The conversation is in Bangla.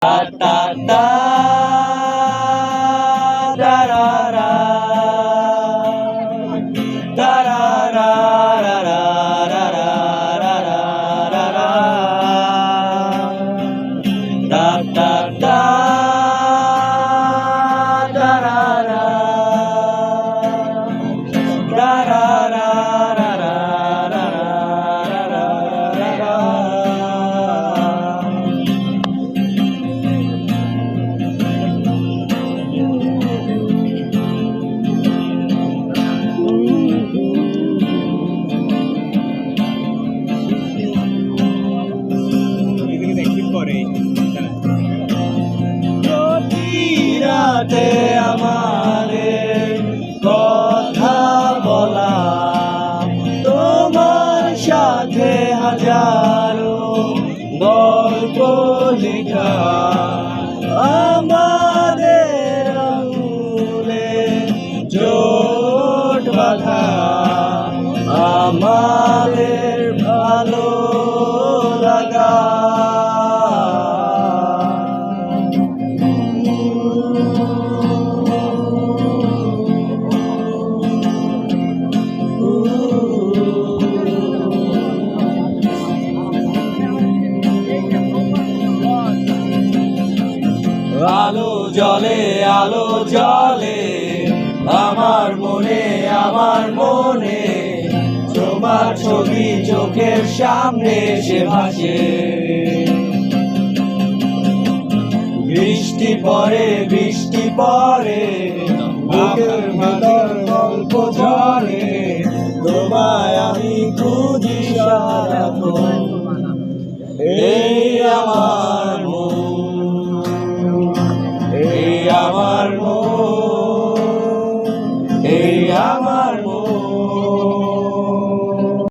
Da da da da da da da da da da da da da রাতে আমাদের কথা বলা, তোমার সাথে হাজারো গল্প লেখা, আমাদের আঙুলে জোট বাঁধা, আমাদের ভালো লাগা। আলো জলে আলো জলে আমার মনে তোমার ছবি চোখের সামনে সে ভাসে। বৃষ্টি পড়ে বুকের ভিতর গল্প ঝরে, তোমায় আমি খুঁজি সারাক্ষণ। এই আমার আমার